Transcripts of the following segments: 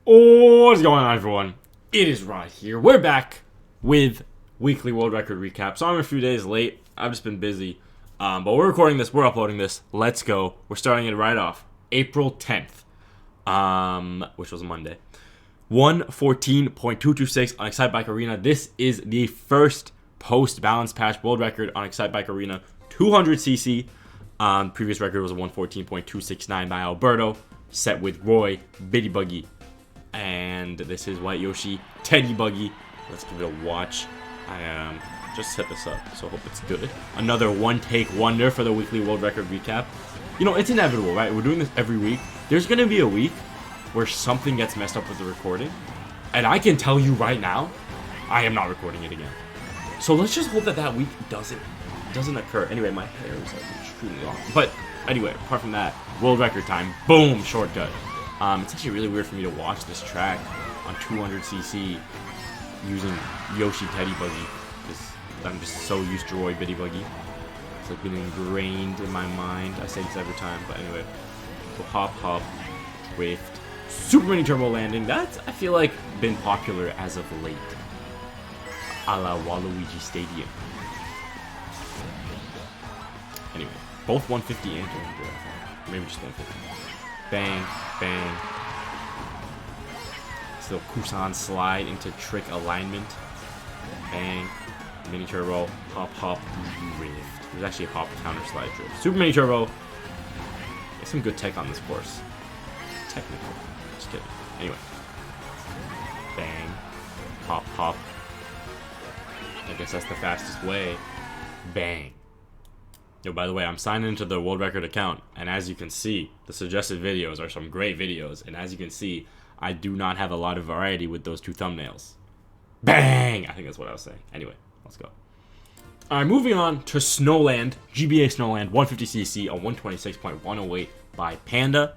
What's going on, everyone? It is Rod here. We're back with weekly world record recap. So I'm a few days late. I've just been busy. But we're recording this. We're uploading this. Let's go. We're starting it right off. April 10th, which was a Monday. 1:14.226 on Excitebike Arena. This is the first post-balance patch world record on Excitebike Arena. 200cc. Previous record was a 1:14.269 by Alberto. Set with Roy, Buggy. And this is White Yoshi, Teddy Buggy. Let's give it a watch. I just set this up, so I hope it's good. Another one-take wonder for the weekly world record recap. You know, it's inevitable, right? We're doing this every week. There's going to be a week where something gets messed up with the recording. And I can tell you right now, I am not recording it again. So let's just hope that week doesn't occur. Anyway, my hair is like extremely long. But anyway, apart from that, world record time. Boom, shortcut. It's actually really weird for me to watch this track on 200cc using Yoshi Teddy Buggy, because I'm just so used to Roy Buggy. It's like been ingrained in my mind. I say this every time, but anyway. So hop, drift, super mini turbo landing. That's, I feel like, been popular as of late. A la Waluigi Stadium. Anyway, both 150 and 200. Maybe just 150. Bang, bang. This little Kusan slide into trick alignment. Bang. Mini turbo. Hop, drift. There's actually a hop counter slide drift. Super mini turbo. Get some good tech on this course. Technical. Just kidding. Anyway. Bang. Hop. I guess that's the fastest way. Bang. Yo, by the way, I'm signed into the world record account, and as you can see, the suggested videos are some great videos, and as you can see, I do not have a lot of variety with those two thumbnails. Bang! I think that's what I was saying. Anyway, let's go. Alright, moving on to Snow Land, GBA Snow Land, 150cc on 126.108 by Panda,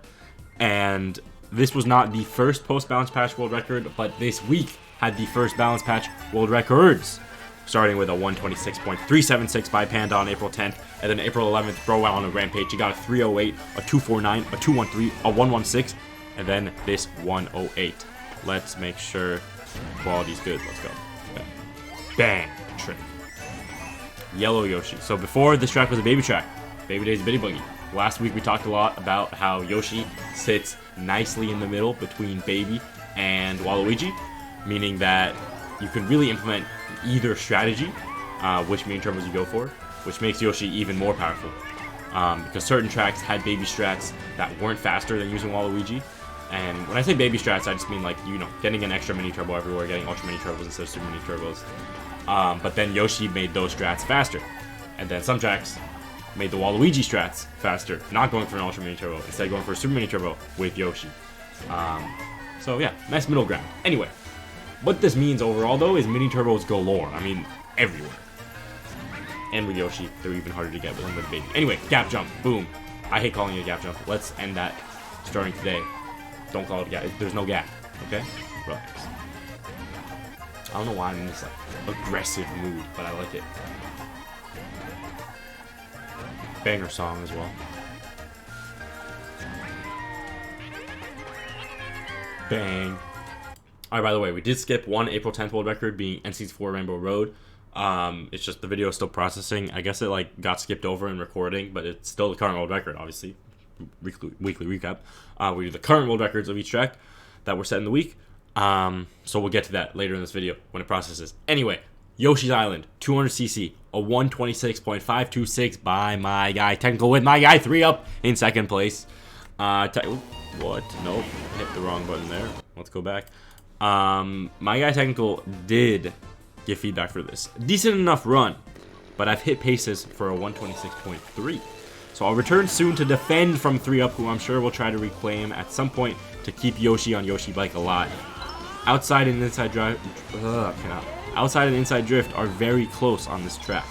and this was not the first post-balance patch world record, but this week had the first balance patch world records. Starting with a 126.376 by Panda on April 10th, and then April 11th, bro went on a rampage. He got a 308, a 249, a 213, a 116, and then this 108. Let's make sure quality's good. Let's go. Bang. Trick. Yellow Yoshi. So before, this track was a baby track. Baby Days Bitty Buggy. Last week we talked a lot about how Yoshi sits nicely in the middle between Baby and Waluigi, meaning that you can really implement either strategy, which mini turbos you go for, which makes Yoshi even more powerful. Because certain tracks had baby strats that weren't faster than using Waluigi. And when I say baby strats, I just mean like, you know, getting an extra mini turbo everywhere, getting ultra mini turbos instead of super mini turbos. But then Yoshi made those strats faster. And then some tracks made the Waluigi strats faster, not going for an ultra mini turbo, instead going for a super mini turbo with Yoshi. So yeah, nice middle ground. Anyway. What this means overall, though, is mini turbos galore. I mean, everywhere. And with Yoshi, they're even harder to get with him with Baby. Anyway, gap jump. Boom. I hate calling it a gap jump. Let's end that starting today. Don't call it a gap. There's no gap. Okay? Relax. I don't know why I'm in this like aggressive mood, but I like it. Banger song as well. Bang. Alright, by the way, we did skip one April 10th world record being N64 Rainbow Road. It's just the video is still processing. I guess it like got skipped over in recording, but it's still the current world record, obviously. Weekly recap. We do the current world records of each track that were set in the week. So we'll get to that later in this video when it processes. Anyway, Yoshi's Island, 200cc, a 126.526 by my guy. Technical with my guy, 3 up in second place. What? Nope. Hit the wrong button there. Let's go back. My guy Technical did give feedback for this. Decent enough run, but I've hit paces for a 126.3. So I'll return soon to defend from 3 up, who I'm sure will try to reclaim at some point to keep Yoshi on Yoshi Bike alive. Outside and inside outside and inside drift are very close on this track.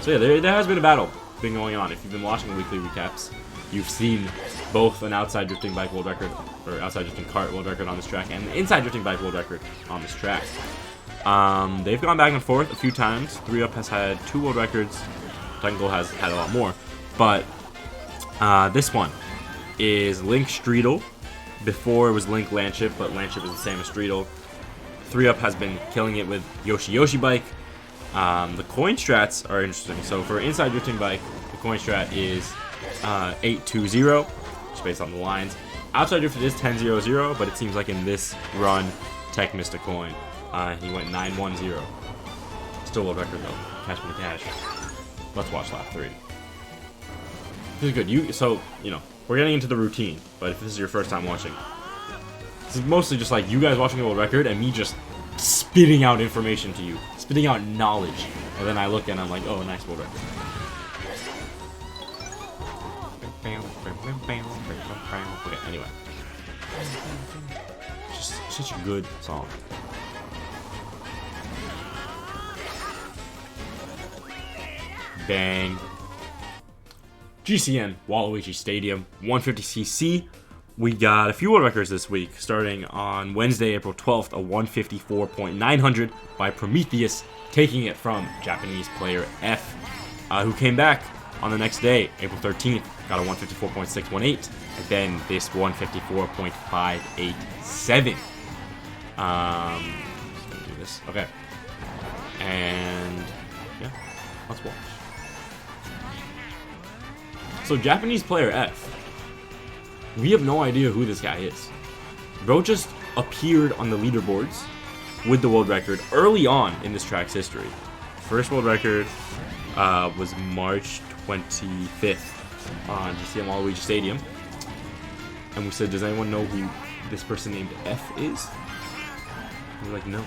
So yeah, there has been a battle been going on. If you've been watching the weekly recaps, you've seen both an outside drifting bike world record, or outside drifting kart world record on this track, and an inside drifting bike world record on this track. They've gone back and forth a few times. 3 Up has had 2 world records. Technical has had a lot more. But this one is Link Streetle Before it was Link Landship, but Landship is the same as Streetle. 3-Up has been killing it with Yoshi Bike. The coin strats are interesting. So for Inside Drifting Bike, the coin strat is 8-2-0, just based on the lines. Outside Drift it is 10-0-0, but it seems like in this run, Tech missed a coin. He went 9-1-0. Still world record though. Cash me the cash. Let's watch lap 3. This is good. So, we're getting into the routine, but if this is your first time watching, this is mostly just like you guys watching the world record and me just spitting out information to you, spitting out knowledge, and then I look and I'm like, oh, nice world record. Okay, anyway. Just such a good song. Bang. GCN Waluigi Stadium, 150cc. We got a few world records this week, starting on Wednesday, April 12th, a 154.900 by Prometheus, taking it from Japanese player F, who came back on the next day, April 13th, got a 154.618, and then this 154.587. Let's do this. Okay. And yeah, let's watch. So Japanese player F, we have no idea who this guy is. Bro just appeared on the leaderboards with the world record early on in this track's history. First world record was March 25th on GCN Waluigi Stadium. And we said, does anyone know who this person named F is? And we're like, no.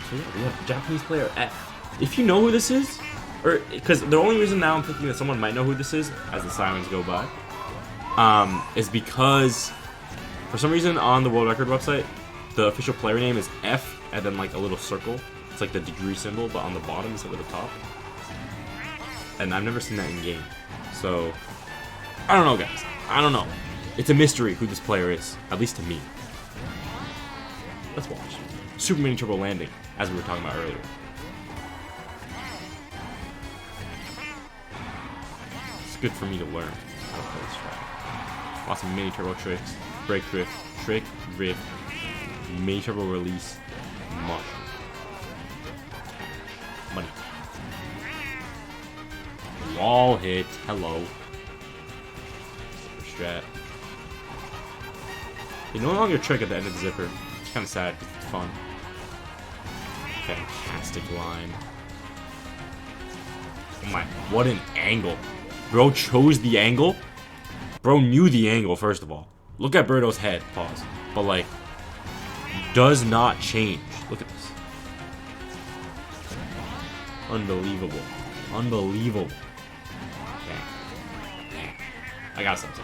So yeah, we have Japanese player F. If you know who this is, or because the only reason now I'm thinking that someone might know who this is as the sirens go by, is because for some reason on the world record website, the official player name is F and then like a little circle. It's like the degree symbol, but on the bottom instead of the top. And I've never seen that in game, so I don't know, guys. I don't know. It's a mystery who this player is, at least to me. Let's watch. Super Mini Turbo Landing, as we were talking about earlier. Good for me to learn how to play this track. Lots of mini turbo tricks, brake drift, trick, drift, mini turbo release, money. Wall hit, hello. Zipper strat. You no longer trick at the end of the zipper. It's kind of sad because it's fun. Fantastic line. Oh my, what an angle. Bro chose the angle. Bro knew the angle, first of all. Look at Birdo's head. Pause. But, like, does not change. Look at this. Unbelievable. Unbelievable. Dang. I got something.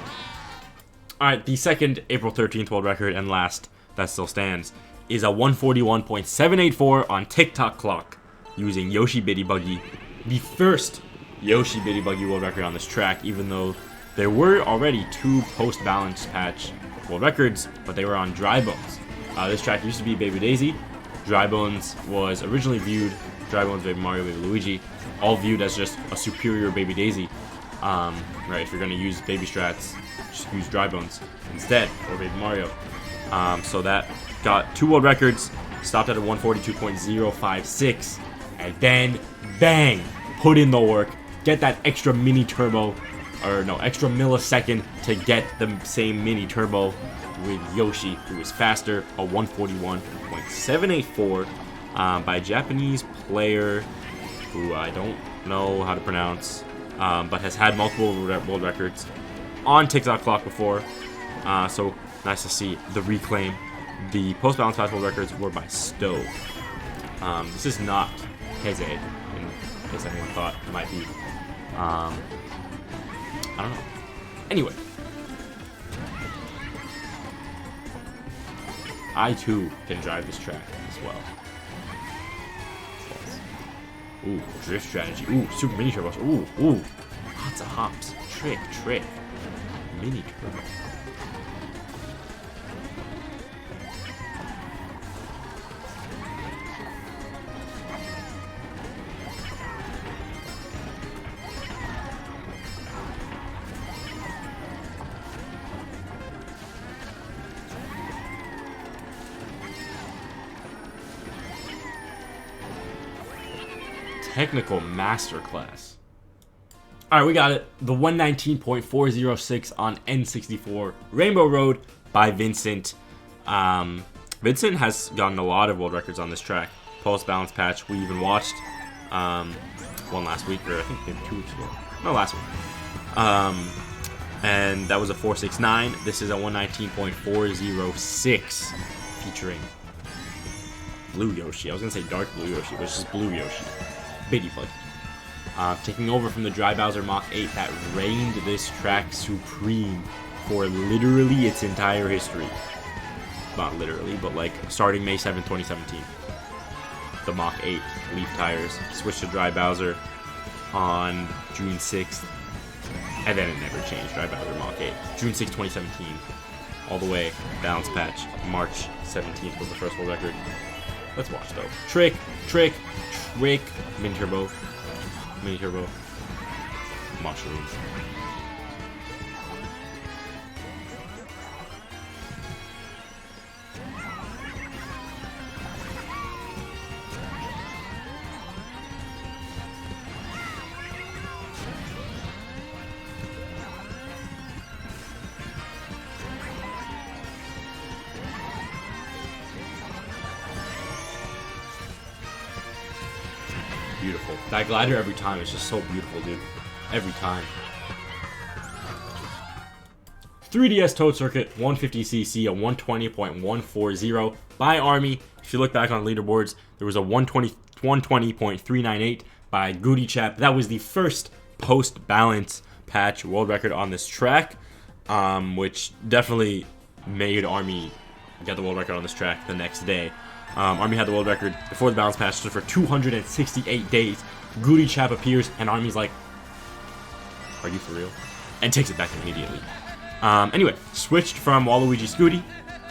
Alright, the second April 13th world record and last that still stands is a 141.784 on Tick-Tock Clock using Yoshi Buggy. The first Yoshi Buggy world record on this track, even though there were already 2 post-balance patch world records, but they were on Dry Bones. This track used to be Baby Daisy. Dry Bones was originally viewed, Dry Bones, Baby Mario, Baby Luigi, all viewed as just a superior Baby Daisy. Right, if you're going to use Baby Strats, just use Dry Bones instead, or Baby Mario. So that got 2 world records, stopped at a 142.056, and then, bang, put in the work. Get that extra mini turbo, or no, extra millisecond to get the same mini turbo with Yoshi, who is faster, a 141.784 by a Japanese player who I don't know how to pronounce, but has had multiple world records on Tick-Tock Clock before, so nice to see the reclaim. The post-balance patch world records were by Stowe. This is not Heze, in case anyone thought it might be. I don't know. Anyway. I too can drive this track as well. Ooh, drift strategy. Ooh, super mini turbos. Ooh, ooh. Lots of hops. Trick. Mini turbo. technical masterclass. Alright, we got it. The 119.406 on N64 Rainbow Road by Vincent. Vincent has gotten a lot of world records on this track. Pulse balance patch. We even watched one last week, or I think maybe 2 weeks ago. No, last week. And that was a 469. This is a 119.406 featuring Blue Yoshi. I was gonna say dark blue Yoshi, but it's just blue Yoshi. Bitty Buggy. Taking over from the Dry Bowser Mach 8 that reigned this track supreme for literally its entire history. Not literally, but like starting May 7, 2017. The Mach 8 leaf tires switched to Dry Bowser on June 6th. And then it never changed. Dry Bowser Mach 8. June 6, 2017. All the way. Balance patch. March 17th was the first world record. Let's watch though. Trick. Mini turbo. Mushrooms. Beautiful. That glider every time is just so beautiful, dude. Every time. 3DS Toad Circuit, 150cc, a 120.140 by Army. If you look back on leaderboards, there was a 120.398 by Goody Chap. That was the first post-balance patch world record on this track, which definitely made Army get the world record on this track the next day. Army had the world record before the balance patch, so for 268 days. Goody Chap appears, and Army's like, are you for real? And takes it back immediately. Anyway, switched from Waluigi Scooty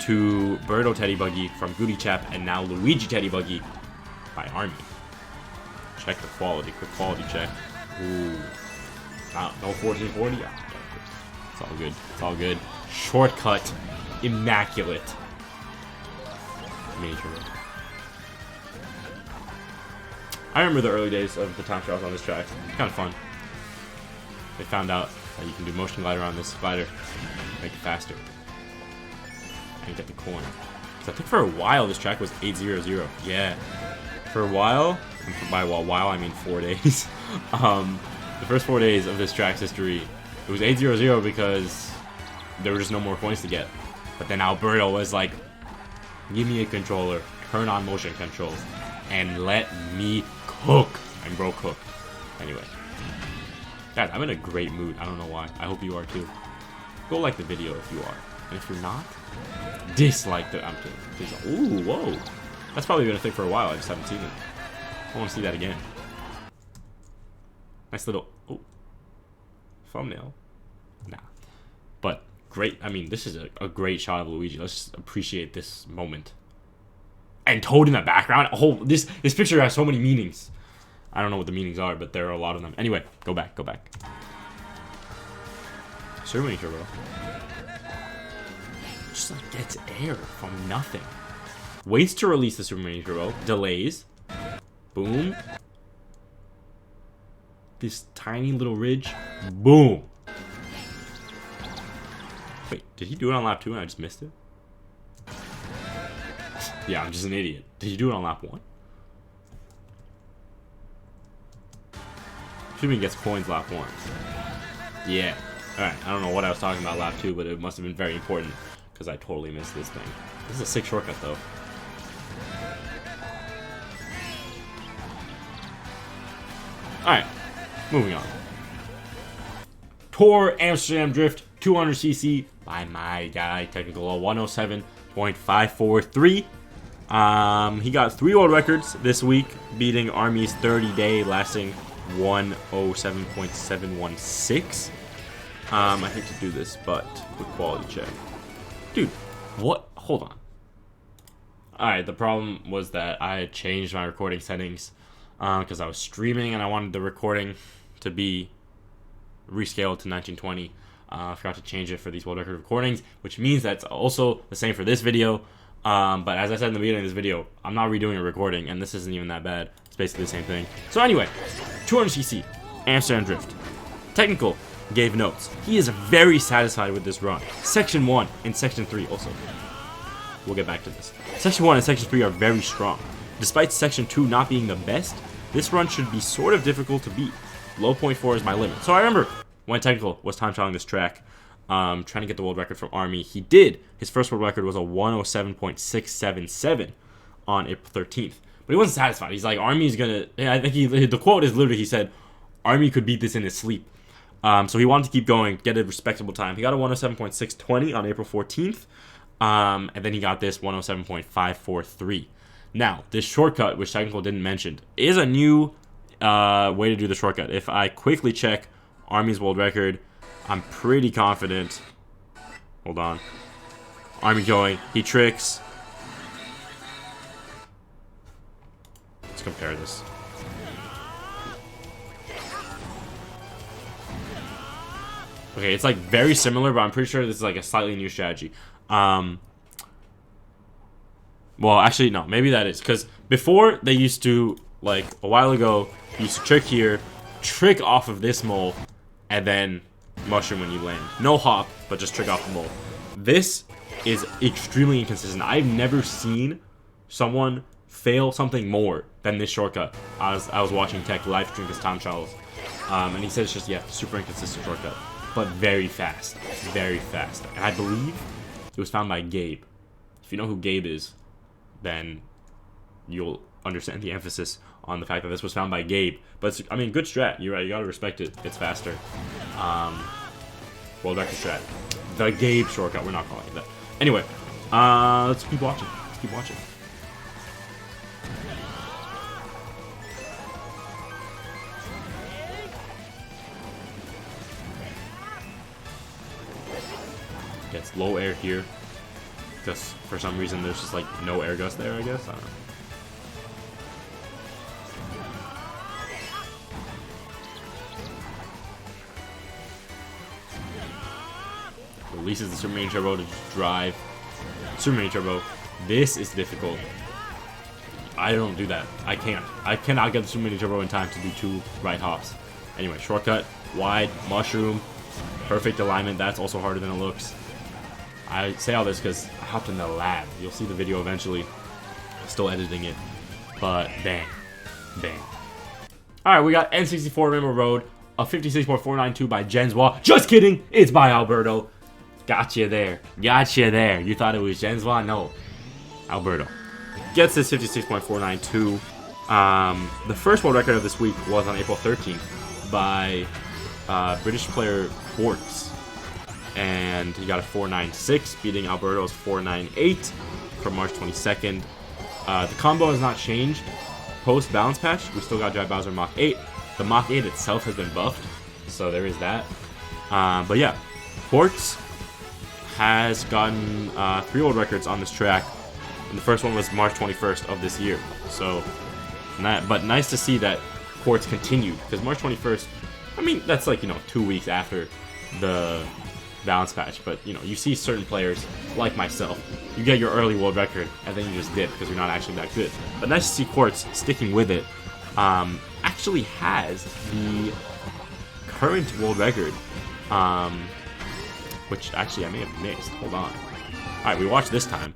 to Birdo Teddy Buggy from Goody Chap, and now Luigi Teddy Buggy by Army. Check the quality, quick quality check. Ooh. No 1440? Yeah. It's all good. It's all good. Shortcut. Immaculate. Major. I remember the early days of the time trials on this track. Kind of fun. They found out that you can do motion glider on this glider, make it faster, and get the coin. Because I think for a while this track was 800. Yeah, for a while, and by while I mean 4 days. The first 4 days of this track's history, it was 800 because there were just no more coins to get. But then Alberto was like, give me a controller, turn on motion controls, and let me cook. And bro cooked. Anyway. Guys, I'm in a great mood. I don't know why. I hope you are too. Go like the video if you are. And if you're not, dislike the... I'm kidding. Ooh, whoa. That's probably been a thing for a while. I just haven't seen it. I want to see that again. Nice little... Oh. Thumbnail. Nah. But great. I mean, this is a great shot of Luigi. Let's just appreciate this moment. And Toad in the background. Oh, this picture has so many meanings. I don't know what the meanings are, but there are a lot of them. Anyway, go back. Super Mini Turbo. Just like gets air from nothing. Waits to release the Super Mini Turbo. Delays. Boom. This tiny little ridge. Boom. Wait, did he do it on lap 2 and I just missed it? Yeah, I'm just an idiot. Did you do it on lap 1? Assuming he gets coins lap 1. Yeah. Alright, I don't know what I was talking about lap 2, but it must have been very important because I totally missed this thing. This is a sick shortcut though. Alright, moving on. Tour Amsterdam Drift 200cc by my guy, technical 107.543. He got 3 world records this week, beating Army's 30-day lasting 107.716. I hate to do this, but quick quality check. Dude, what? Hold on. Alright, the problem was that I had changed my recording settings because I was streaming and I wanted the recording to be rescaled to 1920. I forgot to change it for these world record recordings, which means that's also the same for this video. But as I said in the beginning of this video, I'm not redoing a recording, and this isn't even that bad. It's basically the same thing. So anyway, 200cc, Amsterdam Drift. Technical gave notes. He is very satisfied with this run. Section 1 and Section 3 also. We'll get back to this. Section 1 and Section 3 are very strong. Despite Section 2 not being the best, this run should be sort of difficult to beat. Low point 4 is my limit. So I remember when Technical was time trialing this track, trying to get the world record from Army. He did. His first world record was a 107.677 on April 13th. But he wasn't satisfied. He's like, Army's gonna... I think the quote is literally, he said, Army could beat this in his sleep. So he wanted to keep going, get a respectable time. He got a 107.620 on April 14th. And then he got this 107.543. Now, this shortcut, which Technical didn't mention, is a new way to do the shortcut. If I quickly check Army's world record, I'm pretty confident. Hold on. Army going. He tricks. Let's compare this. Okay, it's like very similar, but I'm pretty sure this is like a slightly new strategy. Well, actually, no. Maybe that is. Because before, they used to, like, a while ago, you used to trick here, trick off of this mole, and then mushroom when you land. No hop, but just trick off the mole. This is extremely inconsistent. I've never seen someone fail something more than this shortcut. I was watching Tech live stream his time trials, and he said it's just, yeah, super inconsistent shortcut, but very fast. Very fast. And I believe it was found by Gabe. If you know who Gabe is, then you'll understand the emphasis on the fact that this was found by Gabe. But it's, I mean, good strat. You're right. You gotta respect it. It's faster. World record strat. The Gabe shortcut. We're not calling it that. Anyway, let's keep watching. Let's keep watching. Gets low air here. Because for some reason there's just like no air gust there, I guess. I don't know. Releases the Super Mini Turbo to just drive. Super Mini Turbo. This is difficult. I don't do that. I can't. I cannot get the Super Mini Turbo in time to do 2 right hops. Anyway, shortcut, wide, mushroom, perfect alignment. That's also harder than it looks. I say all this because I hopped in the lab. You'll see the video eventually. Still editing it. But bang. Bang. Alright, we got N64 Rainbow Road. A 56.492 by Jenswa. Just kidding! It's by Alberto. Gotcha there. Gotcha there. You thought it was Jenswa? No. Alberto. Gets this 56.492. The first world record of this week was on April 13th by British player Quartz. And he got a 496, beating Alberto's 498 from March 22nd. The combo has not changed. Post balance patch, we still got Dry Bowser Mach 8. The Mach 8 itself has been buffed, so there is that. But yeah, Quartz has gotten 3 world records on this track. And the first one was March 21st of this year. So, but nice to see that Quartz continued, because March 21st, I mean, that's like, 2 weeks after the balance patch, but you see certain players like myself, you get your early world record and then you just dip because you're not actually that good. But nice to see Quartz sticking with it. Actually has the current world record, which actually I may have mixed. Hold on. Alright, we watched this time,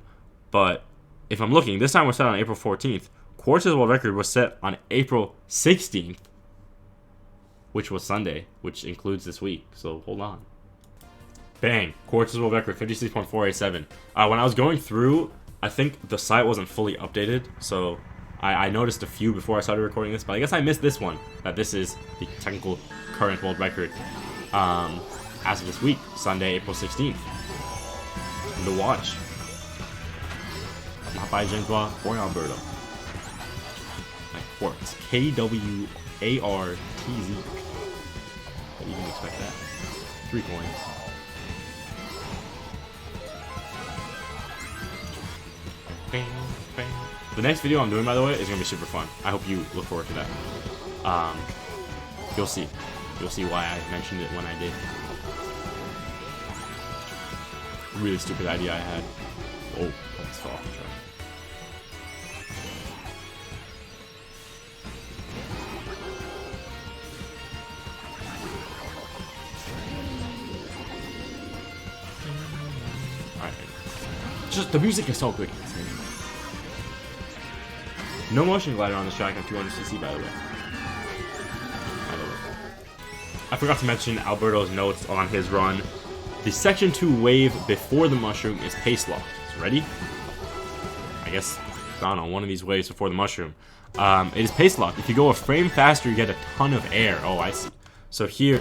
but if I'm looking, this time was set on April 14th. Quartz's world record was set on April 16th, which was Sunday, which includes this week, so hold on. Bang. Quartz's world record, 56.487. When I was going through, I think the site wasn't fully updated, so I noticed a few before I started recording this, but I guess I missed this one, that this is the technical current world record as of this week, Sunday, April 16th. To watch. Not by Jenswa or Alberto. Like Quartz. KWARTZ. But you didn't expect that. 3 coins. Bang, bang. The next video I'm doing, by the way, is going to be super fun. I hope you look forward to that. You'll see. You'll see why I mentioned it when I did. Really stupid idea I had. Oh, let's fall off the track. Alright. Just the music is so good. No motion glider on this track on 200cc, by the way. I forgot to mention Alberto's notes on his run. The Section 2 wave before the mushroom is pace locked. So ready? I guess, I don't know, one of these waves before the mushroom. It is pace locked. If you go a frame faster, you get a ton of air. Oh, I see. So here,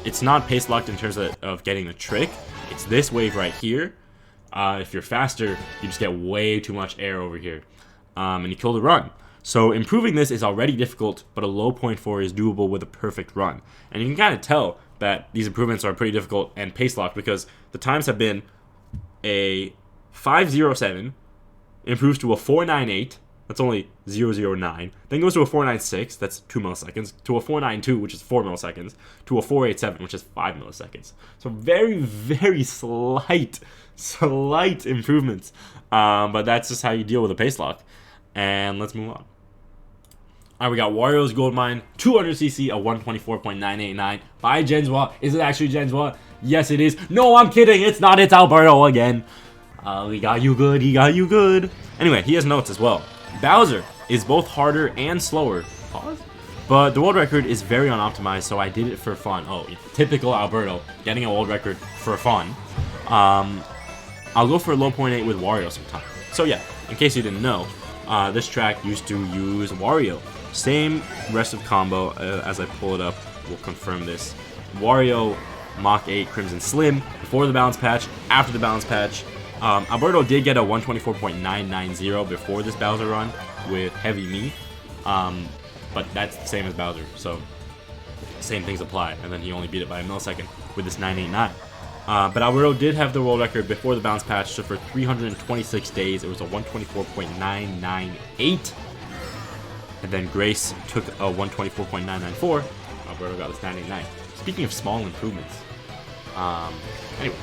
it's not pace locked in terms of getting the trick. It's this wave right here. If you're faster, you just get way too much air over here. And you kill the run. So improving this is already difficult, but a low point 4 is doable with a perfect run. And you can kind of tell that these improvements are pretty difficult and pace locked because the times have been a 5.07, improves to a 4.98, that's only 0.09, then goes to a 4.96, that's 2 milliseconds, to a 4.92, which is 4 milliseconds, to a 4.87, which is 5 milliseconds. So very, very slight improvements. But that's just how you deal with a pace lock. And let's move on. Alright, we got Wario's Gold Mine, 200cc, a 124.989 by Genswa. Is it actually Genswa? Yes, it is. No, I'm kidding. It's not. It's Alberto again. He got you good. He got you good. Anyway, he has notes as well. Bowser is both harder and slower. Pause. But the world record is very unoptimized, so I did it for fun. Oh, typical Alberto, getting a world record for fun. I'll go for a low point 8 with Wario sometime. So yeah, in case you didn't know, this track used to use Wario. Same rest of combo. As I pull it up, we'll confirm this. Wario, Mach 8, Crimson Slim, before the balance patch, after the balance patch. Alberto did get a 124.990 before this Bowser run with Heavy Me, but that's the same as Bowser, so same things apply, and then he only beat it by a millisecond with this 989. But Alberto did have the world record before the balance patch, so for 326 days, it was a 124.998. And then Grace took a 124.994. Alberto got this 989. Speaking of small improvements. Anyway.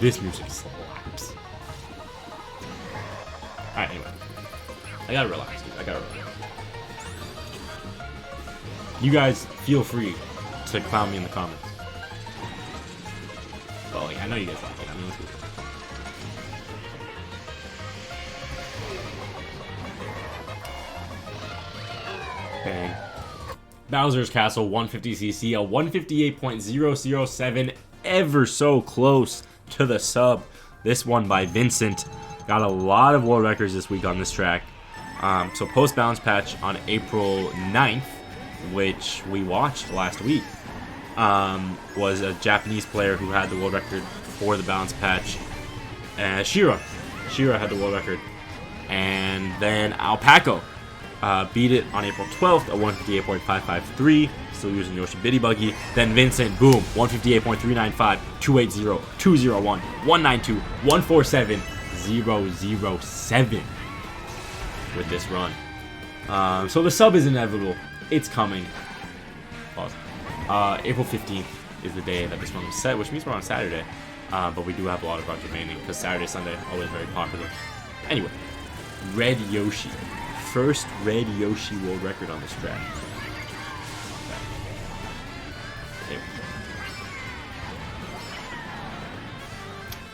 This music slaps. Alright, anyway. I gotta relax, dude. I gotta relax. You guys feel free to clown me in the comments. Well, like, I know you guys like it. I mean, let's do it. Bang. Bowser's Castle, 150cc, a 158.007, ever so close to the sub. This one by Vincent. Got a lot of world records this week on this track. So post balance patch on April 9th, which we watched last week, was a Japanese player who had the world record for the balance patch. Shira had the world record. And then Alpaco beat it on April 12th at 158.553, still using Yoshi Buggy. Then Vincent, boom, 158.395, 280, 201, 192, 147, 007 with this run. So the sub is inevitable. It's coming. Pause. April 15th is the day that this one was set, which means we're on Saturday. But we do have a lot of runs remaining because Saturday, Sunday, always very popular. Anyway, Red Yoshi. First Red Yoshi world record on this track. Okay.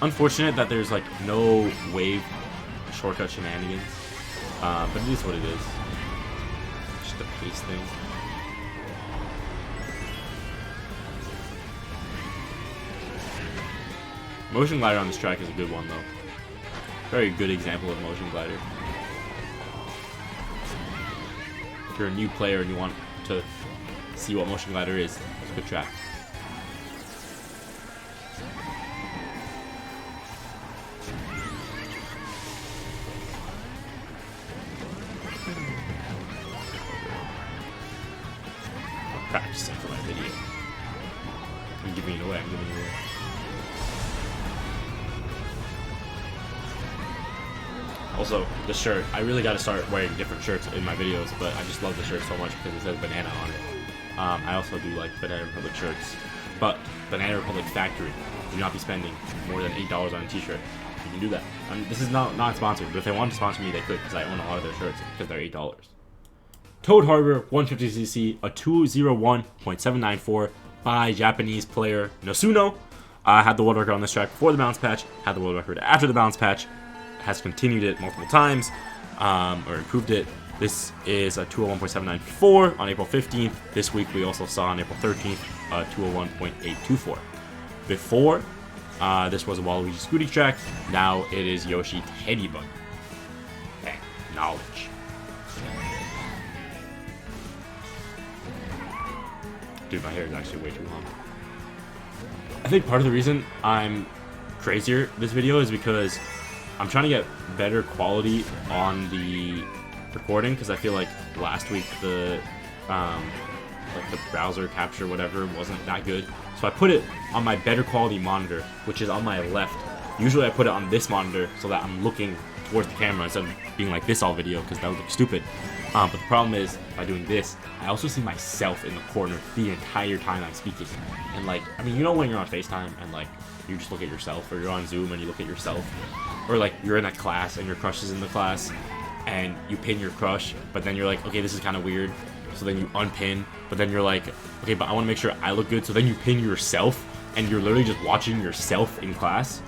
Unfortunate that there's like no wave shortcut shenanigans. But it is what it is. Just a pace thing. Motion glider on this track is a good one, though. Very good example of motion glider. If you're a new player and you want to see what motion glider is, it's a good track. Practicing for my video. I'm giving it away. Also, the shirt. I really got to start wearing different shirts in my videos, but I just love the shirt so much because it says banana on it. I also do like Banana Republic shirts, but Banana Republic Factory do not be spending more than $8 on a t-shirt. You can do that. This is not sponsored, but if they wanted to sponsor me, they could, because I own a lot of their shirts because they're $8. Toad Harbor 150cc, a 201.794 by Japanese player Nosuno. Had the world record on this track before the bounce patch, had the world record after the bounce patch, has continued it multiple times, or improved it. This is a 201.794 on April 15th. This week we also saw on April 13th a 201.824. Before, this was a Waluigi Scooty track. Now it is Yoshi Teddy Bug. Bang. Knowledge. Dude, my hair is actually way too long. I think part of the reason I'm crazier this video is because I'm trying to get better quality on the recording, because I feel like last week the like the browser capture whatever wasn't that good. So I put it on my better quality monitor, which is on my left. Usually I put it on this monitor so that I'm looking towards the camera instead of being like this all video, because that would look stupid. But the problem is, by doing this, I also see myself in the corner the entire time I'm speaking. And like, I mean, you know when you're on FaceTime and like, you just look at yourself, or you're on Zoom and you look at yourself, or like you're in a class and your crush is in the class and you pin your crush, but then you're like, okay, this is kind of weird. So then you unpin, but then you're like, okay, but I want to make sure I look good. So then you pin yourself and you're literally just watching yourself in class.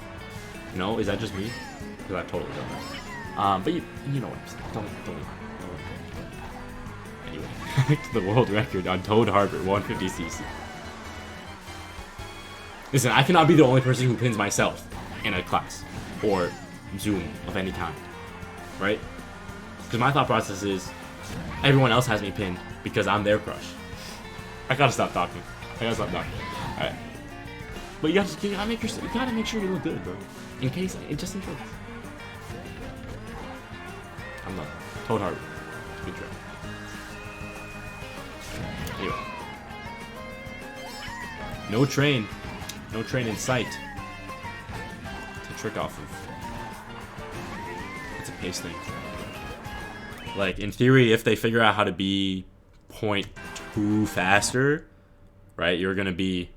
You know, is that just me? Because I've totally done that. But you know what I'm saying. Don't. Anyway, back to the world record on Toad Harbor 150cc. Listen, I cannot be the only person who pins myself in a class or Zoom of any kind, right? Because my thought process is, everyone else has me pinned because I'm their crush. I gotta stop talking. Alright. But you gotta make sure you look good, bro. Just in case. I'm not. Toad Harbor. Good try. Anyway. No train in sight to trick off of. It's a pace thing. Like, in theory, if they figure out how to be 0.2 faster, right, you're gonna be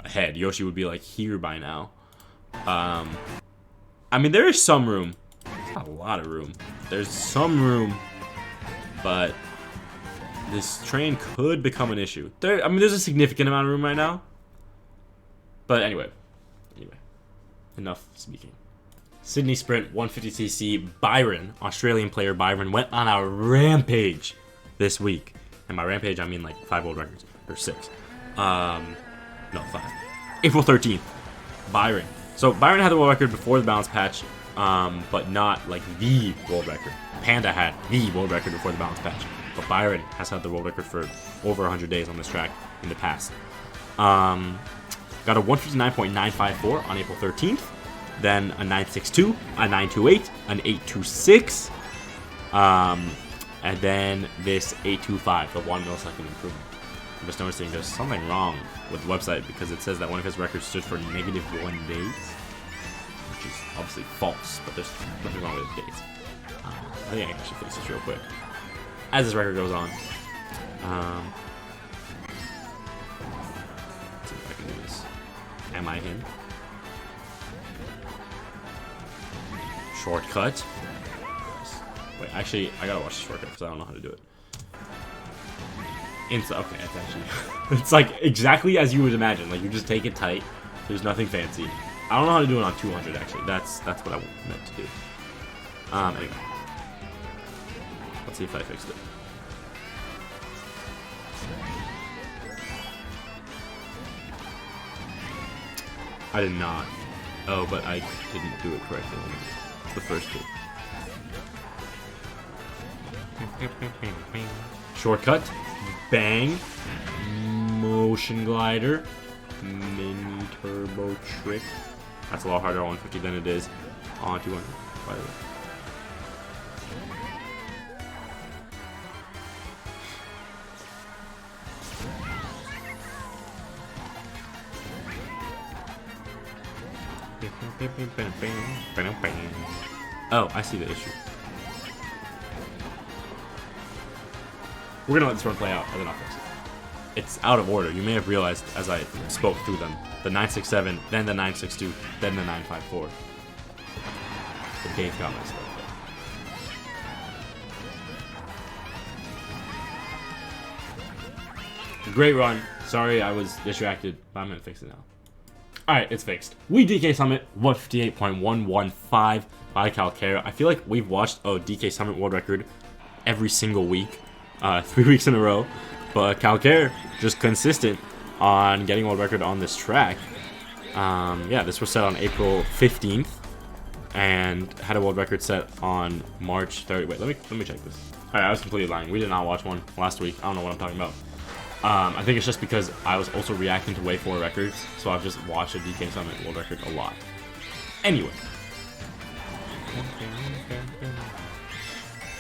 ahead. Yoshi would be like here by now. I mean, there is some room. Not a lot of room. There's some room, but this train could become an issue. There's a significant amount of room right now. But anyway, enough speaking. Sydney Sprint 150cc Byron, Australian player Byron, went on a rampage this week. And by rampage, I mean like 5 world records, or 6. No, 5. April 13th, Byron. So Byron had the world record before the bounce patch, but not like the world record. Panda had the world record before the bounce patch, but Byron has had the world record for over 100 days on this track in the past. Got a 159.954 on April 13th, then a 962, a 928, an 826, and then this 825, the 1 millisecond improvement. I'm just noticing there's something wrong with the website because it says that one of his records stood for -1 days, which is obviously false, but there's nothing wrong with the dates. I think I can actually fix this real quick as this record goes on. Let's see if I can do this. Am I him? Shortcut. Wait, actually, I gotta watch the shortcut because I don't know how to do it. Okay, it's actually... it's like exactly as you would imagine. Like, you just take it tight. There's nothing fancy. I don't know how to do it on 200, actually. That's what I meant to do. Anyway. Let's see if I fixed it. I did not. Oh, but I didn't do it correctly. The first two. Shortcut. Bang. Motion glider. Mini turbo trick. That's a lot harder on 150 than it is on 200, by the way. Oh, I see the issue. We're gonna let this one play out, and then I'll fix it. It's out of order. You may have realized as I spoke through them. The 967, then the 962, then the 954. The Dave got messed up. Great run. Sorry, I was distracted, but I'm gonna fix it now. Alright, it's fixed. Wii DK Summit 158.115 by Calcaire. I feel like we've watched a DK Summit world record every single week, 3 weeks in a row. But Calcaire, just consistent on getting world record on this track. Yeah, this was set on April 15th and had a world record set on March 30th. Wait, let me check this. Alright, I was completely lying. We did not watch one last week. I don't know what I'm talking about. I think it's just because I was also reacting to Way 4 records, so I've just watched a DK Summit world record a lot. Anyway.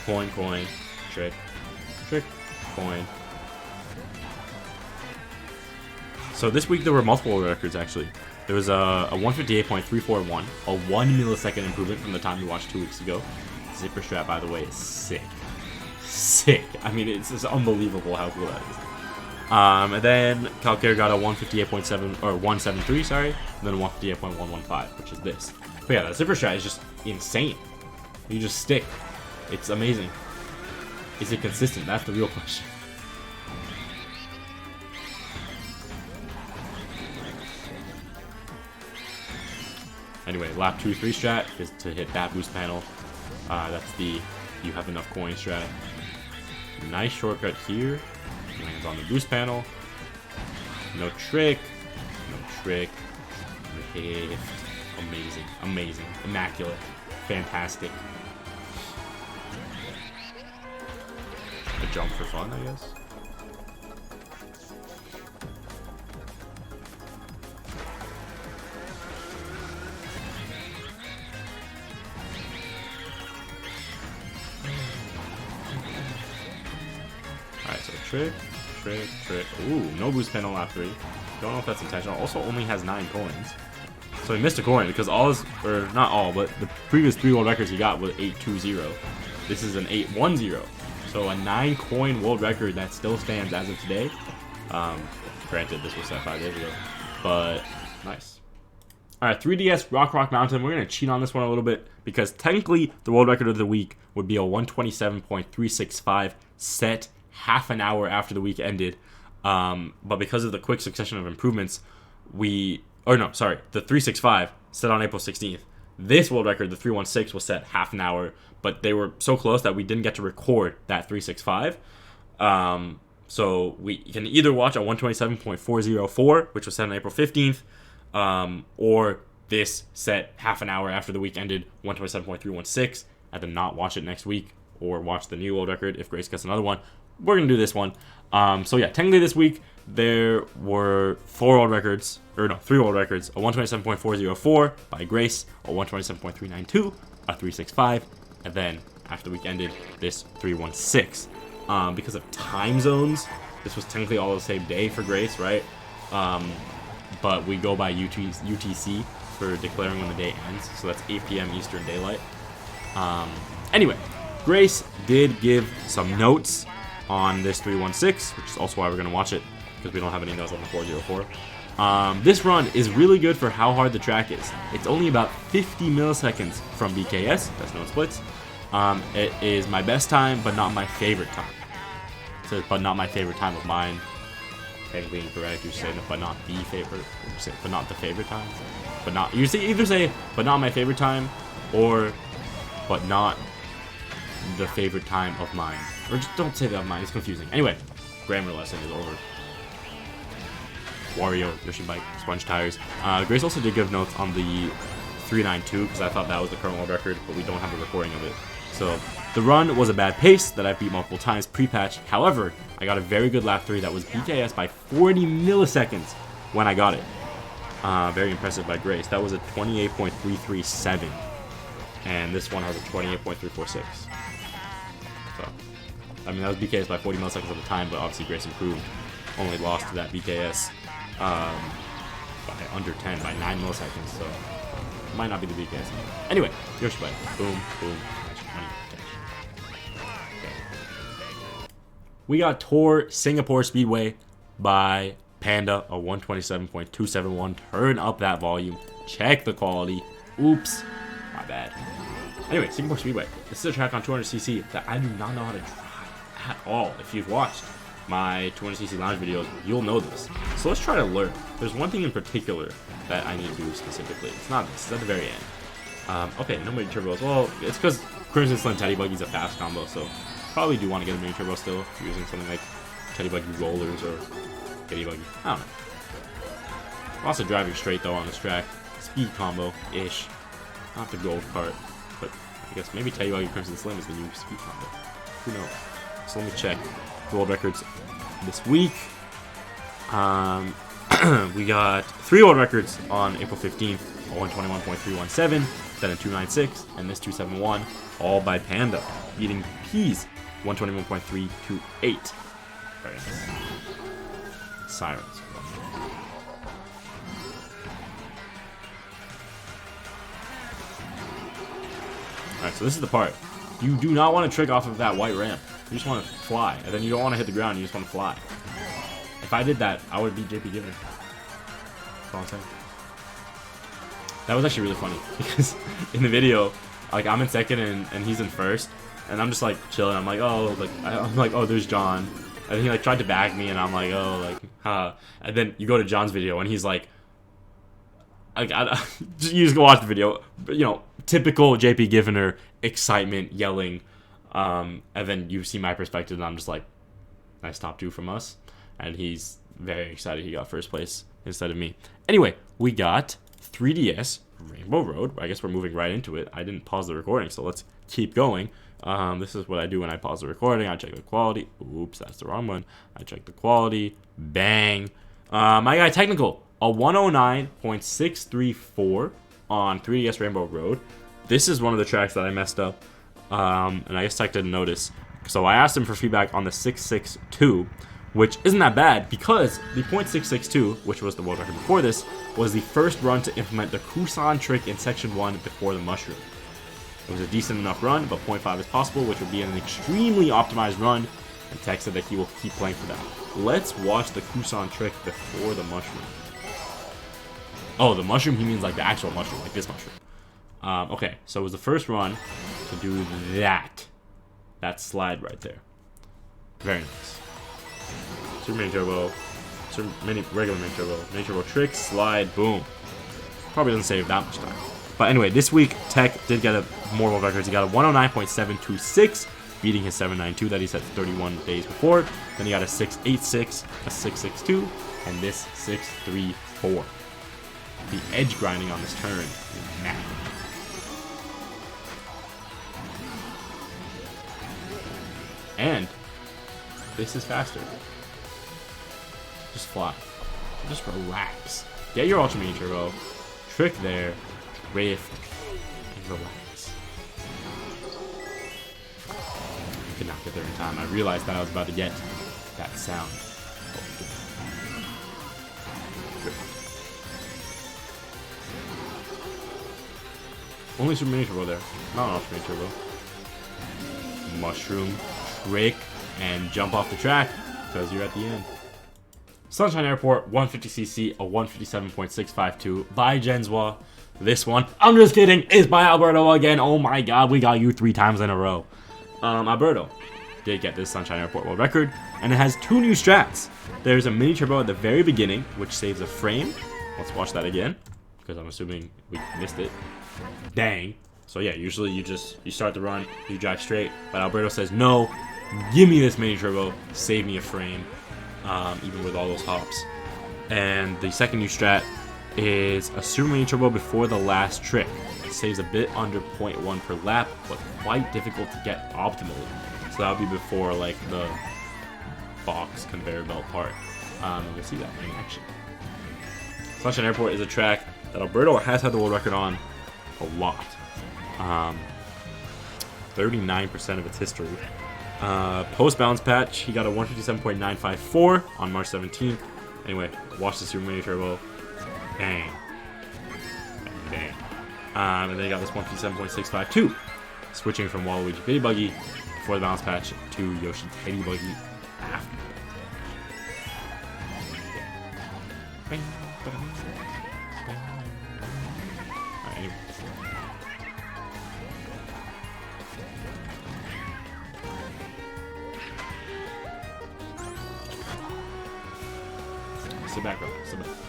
Coin, coin, trick, trick, coin. So this week there were multiple world records actually. There was a 158.341, a 1 millisecond improvement from the time we watched 2 weeks ago. Zipper strap, by the way, is sick. Sick. I mean, it's just unbelievable how cool that is. And then Calcaire got a 158.7 or 173, sorry, and then a 158.115, which is this. But yeah, that zipper strat is just insane. You just stick. It's amazing. Is it consistent? That's the real question. Anyway, lap 2-3 strat is to hit that boost panel. That's the you have enough coin strat. Nice shortcut here. Lands on the boost panel. No trick. No trick. Lift. Amazing. Amazing. Immaculate. Fantastic. A jump for fun, I guess. Alright, so trick, trick, trick. Ooh, no boost panel lap 3. Don't know if that's intentional. Also only has 9 coins. So he missed a coin because all his, or not all, but the previous 3 world records he got was 8-2-0. This is an 8-1-0. So a 9 coin world record that still stands as of today. Granted, this was set 5 days ago, but nice. Alright, 3DS Rock Mountain. We're going to cheat on this one a little bit because technically the world record of the week would be a 127.365 set half an hour after the week ended. But because of the quick succession of improvements, the 365 set on April 16th. This world record, the 316, was set half an hour, but they were so close that we didn't get to record that 365. So we can either watch a 127.404, which was set on April 15th, or this set half an hour after the week ended, 127.316, and then not watch it next week, or watch the new world record if Grace gets another one. We're going to do this one. So yeah, technically this week, there were 3 world records, a 127.404 by Grace, a 127.392, a 365, and then after the week ended, this 316. Because of time zones, this was technically all the same day for Grace, right? But we go by UTC for declaring when the day ends, so that's 8 p.m. Eastern Daylight. Anyway, Grace did give some notes on this 316, which is also why we're going to watch it, because we don't have any notes on the 404. This run is really good for how hard the track is. It's only about 50 milliseconds from BKS, that's no splits. It is my best time, but not my favorite time. It says, but not my favorite time of mine. Technically incorrect, you say, but not the favorite, but not the favorite time. But not, you either say, but not my favorite time, or, but not the favorite time of mine. Or just don't say that of mine, it's confusing. Anyway, grammar lesson is over. Wario, Yoshi bike, sponge tires. Grace also did give notes on the 392 because I thought that was the current world record, but we don't have a recording of it. So the run was a bad pace that I beat multiple times pre-patch. However, I got a very good lap 3 that was BKS by 40 milliseconds when I got it. Very impressive by Grace. That was a 28.337, and this one has a 28.346. So, I mean, that was BKS by 40 milliseconds at the time, but obviously Grace improved. Only lost to that BKS by under 10 by 9 milliseconds, so it might not be the BKS. Anyway, Yoshi bike. Boom, boom. Okay. We got Tour Singapore Speedway by Panda, a 127.271. Turn up that volume. Check the quality. Oops. My bad. Anyway, Singapore Speedway. This is a track on 200cc that I do not know how to drive at all. If you've watched, my 200cc Lounge videos, you'll know this. So let's try to learn. There's one thing in particular that I need to do specifically. It's not this. It's at the very end. Okay, no mini turbos. Well, it's because Crimson Slim Teddy Buggy's a fast combo, so probably do want to get a mini turbo still if you're using something like Teddy Buggy Rollers or Teddy Buggy. I don't know. Lots of driving straight though on this track. Speed combo-ish. Not the gold part, but I guess maybe Teddy Buggy Crimson Slim is the new speed combo. Who knows? So let me check world records this week. We got 3 world records on April 15th, a 121.317, then a 296, and this 271, all by Panda, beating P's 121.328. Very nice. Sirens. Alright, so this is the part. You do not want to trick off of that white ramp. You just want to fly, and then you don't want to hit the ground, you just want to fly. If I did that, I would beat JP Given. That's all I'm saying. That was actually really funny, because in the video, like, I'm in second and he's in first, and I'm just like chilling. I'm like, oh, there's John. And he like tried to bag me, and I'm like, oh, like, huh. And then you go to John's video, and he's like you just go watch the video. But, you know, typical JP Givener excitement, yelling. And then you see my perspective, and I'm just like, nice top 2 from us. And he's very excited he got first place instead of me. Anyway, we got 3DS Rainbow Road. I guess we're moving right into it. I didn't pause the recording, so let's keep going. This is what I do when I pause the recording. I check the quality. Oops, that's the wrong one. I check the quality. Bang. I got technical. A 109.634 on 3DS Rainbow Road. This is one of the tracks that I messed up. And I guess Tech didn't notice. So I asked him for feedback on the 662, which isn't that bad because the .662, which was the world record before this, was the first run to implement the Kusan trick in Section 1 before the mushroom. It was a decent enough run, but .5 is possible, which would be an extremely optimized run, and Tech said that he will keep playing for that. Let's watch the Kusan trick before the mushroom. Oh, the mushroom, he means like the actual mushroom, like this mushroom. Okay, so it was the first run to do that slide right there. Very nice. Super Mini Turbo, regular Mini Turbo trick, slide, boom. Probably doesn't save that much time. But anyway, this week, Tech did get more world records. He got a 109.726, beating his 792 that he set 31 days before. Then he got a 686, a 662, and this 634. The edge grinding on this turn is mad. And this is faster. Just fly. Just relax. Get your Ultra Mini Turbo. Trick there. Drift. And relax. I could not get there in time. I realized that I was about to get that sound. Only Super Mini Turbo there. Not an Ultra Mini Turbo. Mushroom. Trick. And jump off the track. Because you're at the end. Sunshine Airport, 150cc, a 157.652 by Genswa. This one, I'm just kidding, is by Alberto again. Oh my god, we got you 3 times in a row. Alberto did get this Sunshine Airport world record, and it has 2 new strats. There's a mini turbo at the very beginning, which saves a frame. Let's watch that again, because I'm assuming we missed it. Dang. So yeah, usually you start the run, you drive straight, but Alberto says, no, give me this mini turbo, save me a frame. Even with all those hops. And the second new strat is a Super Mini Turbo before the last trick. It saves a bit under 0.1 per lap, but quite difficult to get optimally. So that would be before like the box conveyor belt part. We'll see that in action. Sunshine Airport is a track that Alberto has had the world record on a lot. 39% of its history. Post bounce patch, he got a 157.954 on March 17th. Anyway, watch the Super Mini Turbo. Bang. Bang. And then he got this 157.652. Switching from Waluigi Bitty Buggy before the bounce patch to Yoshi Teddy Buggy after. Bang. Alright, anyway. Sit back, relax. Sit back. Relax.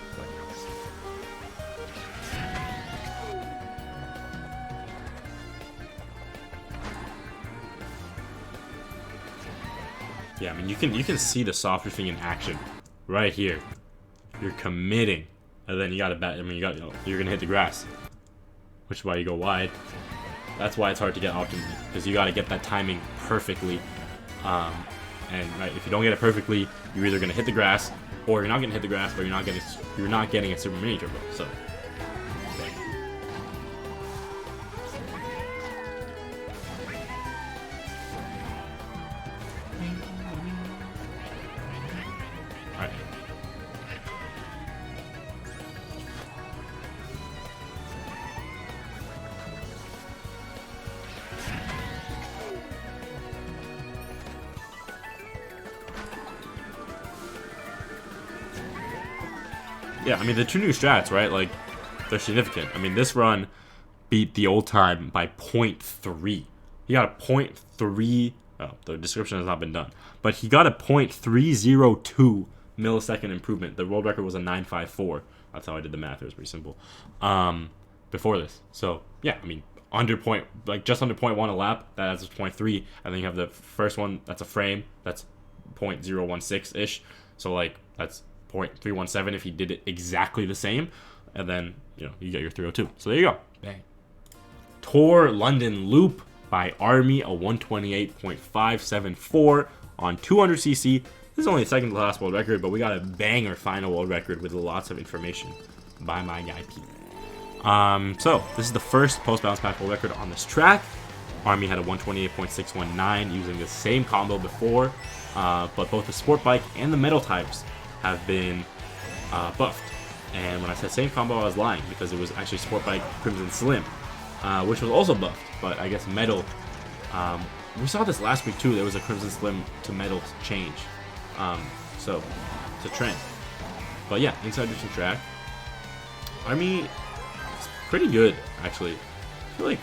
Yeah, I mean you can see the soft drifting in action right here. You're committing, and then you got to bet. I mean, you're gonna hit the grass, which is why you go wide. That's why it's hard to get optimally, because you got to get that timing perfectly. And right, if you don't get it perfectly, you're either gonna hit the grass, or you're not gonna hit the grass, but you're not getting a super mini turbo. So. Yeah, I mean, the two new strats, right? Like, they're significant. I mean, this run beat the old time by 0.3. He got a 0.3... Oh, the description has not been done. But he got a 0.302 millisecond improvement. The world record was a 954. That's how I did the math. It was pretty simple. Before this. So, yeah, I mean, just under 0.1 a lap. That's 0.3. And then you have the first one, that's a frame. That's 0.016-ish. So, like, that's 0.317 if he did it exactly the same, and then you get your 302. So there you go. Bang. Tour London Loop by Army, a 128.574 on 200cc. This is only a second to last world record, but we got a banger final world record with lots of information by my guy Pete. So this is the first post bounce back world record on this track. Army had a 128.619 using the same combo before, but both the sport bike and the metal types have been buffed. And when I said same combo, I was lying, because it was actually Sport Bike Crimson Slim, which was also buffed, but I guess metal. We saw this last week too. There was a Crimson Slim to metal change, so it's a trend. But yeah, inside drifting track. Army is pretty good, actually. I feel like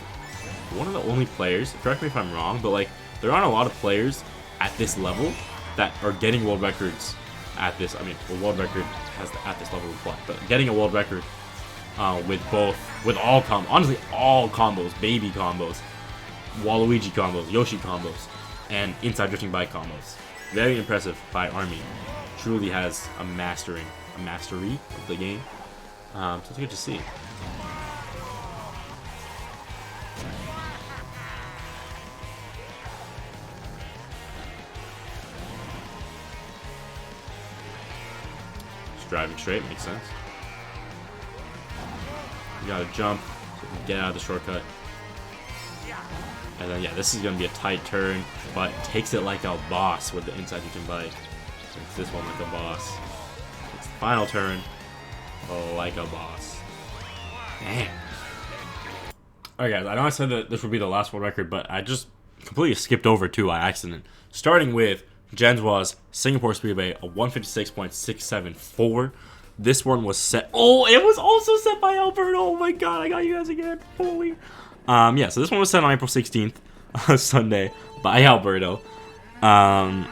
one of the only players, correct me if I'm wrong, but like there aren't a lot of players at this level that are getting world records at this. I mean, a world record has at this level of play, but getting a world record with all honestly all combos, baby combos, Waluigi combos, Yoshi combos, and inside drifting bike combos. Very impressive by Army. Truly has a mastery of the game. So it's good to see. Driving straight makes sense. You gotta jump so you can get out of the shortcut. And then yeah, this is gonna be a tight turn, but takes it like a boss with the inside drifting bike. Takes this one like a boss. It's the final turn like a boss. Damn. Alright guys, I know I said that this would be the last world record, but I just completely skipped over two by accident. Starting with Jenswa's Singapore Speedway, a 156.674. This one was set. Oh, it was also set by Alberto. Oh my god, I got you guys again. Holy. Yeah, so this one was set on April 16th, Sunday, by Alberto. And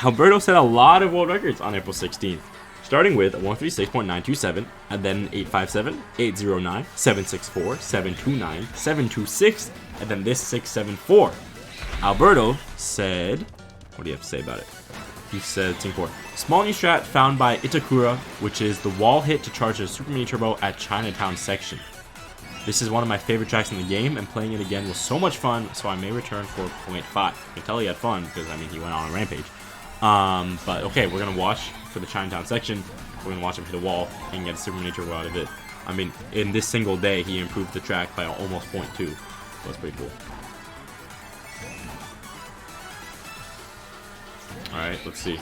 Alberto set a lot of world records on April 16th. Starting with a 156.927, and then 857, 809, 764, 729, 726, and then this 674. Alberto said, what do you have to say about it? He said, Singapore, small new strat found by Itakura, which is the wall hit to charge a Super Mini Turbo at Chinatown section. This is one of my favorite tracks in the game, and playing it again was so much fun, so I may return for 0.5. You can tell he had fun, because, I mean, he went on a rampage. But, okay, we're going to watch for the Chinatown section. We're going to watch him hit the wall and get a Super Mini Turbo out of it. I mean, in this single day, he improved the track by almost 0.2. So that's pretty cool. Alright, let's see.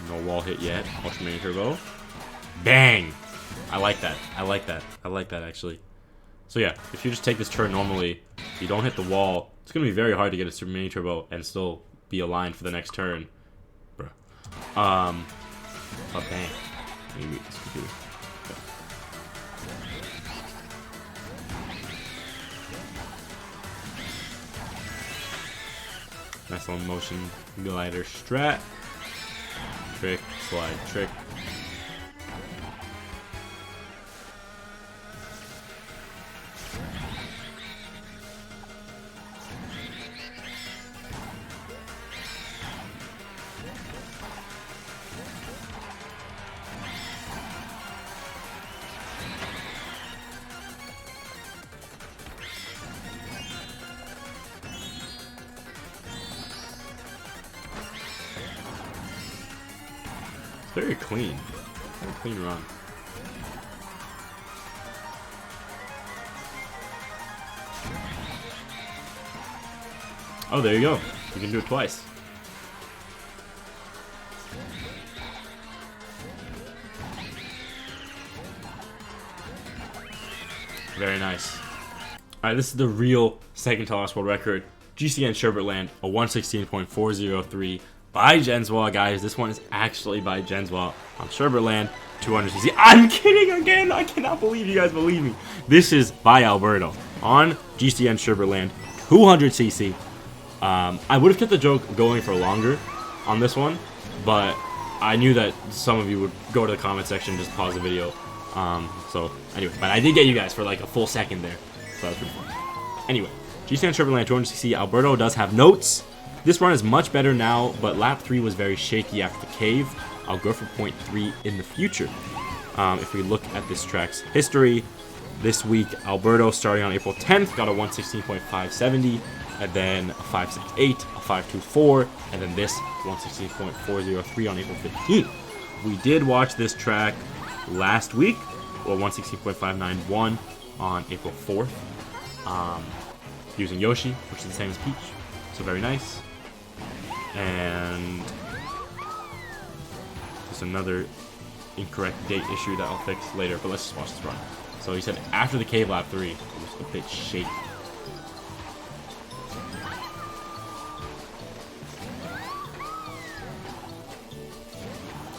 No wall hit yet. Ultra Mini Turbo. Bang! I like that. I like that. I like that, actually. So yeah, if you just take this turn normally, you don't hit the wall, it's going to be very hard to get a Super Mini Turbo and still be aligned for the next turn. Bruh. Oh, bang. Let me mute this computer. Okay. Nice little motion glider strat. trick, slide, trick. Very clean. Very clean run. Oh, there you go. You can do it twice. Very nice. Alright, this is the real second tallest world record. GCN Sherbet Land, a 116.403 by Jenswa, guys. This one is actually by Jenswa on Sherbet Land, 200cc. I'm kidding again. I cannot believe you guys believe me. This is by Alberto on GCN Sherbet Land, 200cc. I would have kept the joke going for longer on this one, but I knew that some of you would go to the comment section and just pause the video. So anyway, but I did get you guys for like a full second there, so that was pretty fun. Anyway, GCN Sherbet Land 200cc. Alberto does have notes. This run is much better now, but lap 3 was very shaky after the cave. I'll go for point 3 in the future. If we look at this track's history, this week Alberto starting on April 10th got a 116.570, and then a 568, a 524, and then this 116.403 on April 15th. We did watch this track last week, or 116.591 on April 4th, using Yoshi, which is the same as Peach, so very nice. And there's another incorrect date issue that I'll fix later, but let's just watch this run. So he said after the cave lap 3, it was a bit shaky.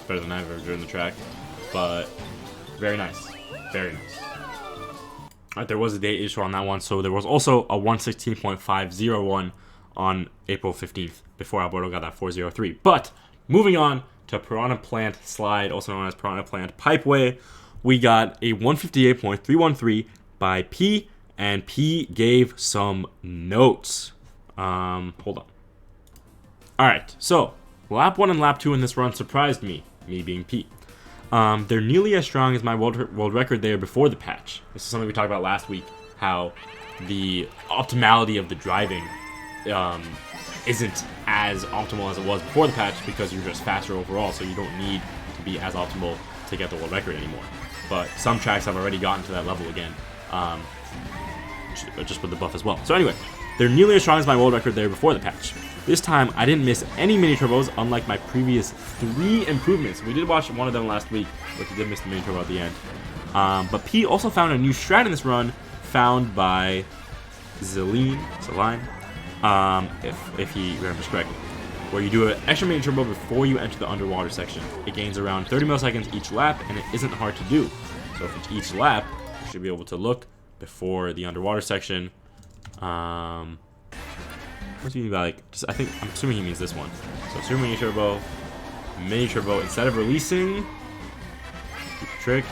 Better than I've ever driven the track, but very nice, very nice. Alright, there was a date issue on that one, so there was also a 116.501 on April 15th before Alberto got that 403. But moving on to Piranha Plant Slide, also known as Piranha Plant Pipeway, we got a 158.313 by P, and P gave some notes. Hold on. Alright, so lap 1 and lap 2 in this run surprised me being P. They're nearly as strong as my world record there before the patch. This is something we talked about last week, how the optimality of the driving isn't as optimal as it was before the patch because you're just faster overall, so you don't need to be as optimal to get the world record anymore. But some tracks have already gotten to that level again, just with the buff as well. So anyway, they're nearly as strong as my world record there before the patch. This time, I didn't miss any mini turbos, unlike my previous 3 improvements. We did watch one of them last week, but we did miss the mini turbo at the end. But P also found a new strat in this run, found by Celine, if he remembers correctly, where you do an extra mini turbo before you enter the underwater section. It gains around 30 milliseconds each lap, and it isn't hard to do. So if it's each lap, you should be able to look before the underwater section. What's he mean by, like, just, I'm assuming he means this one. So super mini turbo, instead of releasing, trick.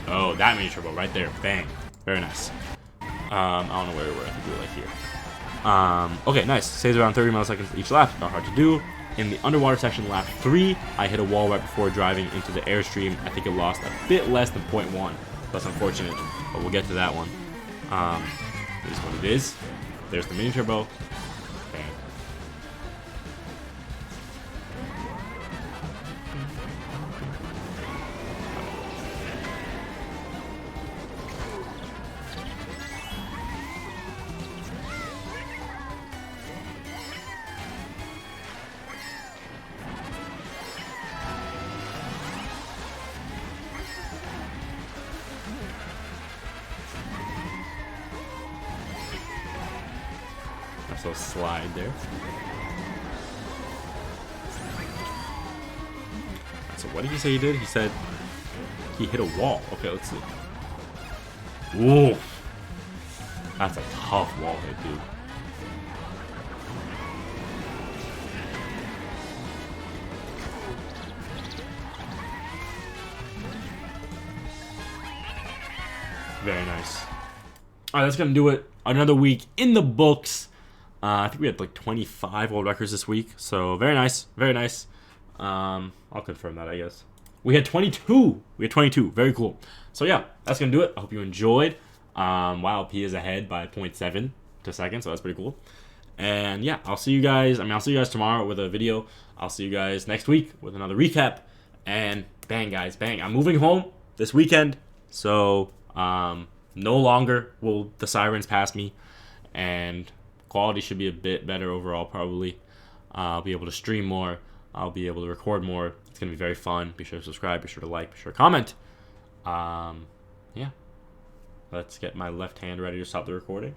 Oh, that mini turbo right there, bang, very nice. I don't know where we were, I think we were like here. Okay, nice, saves around 30 milliseconds each lap, not hard to do. In the underwater section, lap 3, I hit a wall right before driving into the airstream. I think it lost a bit less than 0.1. That's unfortunate, but we'll get to that one. Here's what it is. There's the mini turbo. Bang. So slide there. So what did he say he did? He said he hit a wall. Okay, let's see. Ooh, that's a tough wall hit, dude. Very nice. All right, that's gonna do it. Another week in the books. I think we had like 25 world records this week, so very nice, very nice. I'll confirm that, I guess. We had 22. We had 22. Very cool. So yeah, that's gonna do it. I hope you enjoyed. Wow, P is ahead by 0.7 to second, so that's pretty cool. And yeah, I'll see you guys. I'll see you guys tomorrow with a video. I'll see you guys next week with another recap. And bang, guys, bang! I'm moving home this weekend, so no longer will the sirens pass me, and quality should be a bit better overall. Probably, I'll be able to stream more. I'll be able to record more. It's gonna be very fun. Be sure to subscribe. Be sure to like. Be sure to comment. Yeah. Let's get my left hand ready to stop the recording.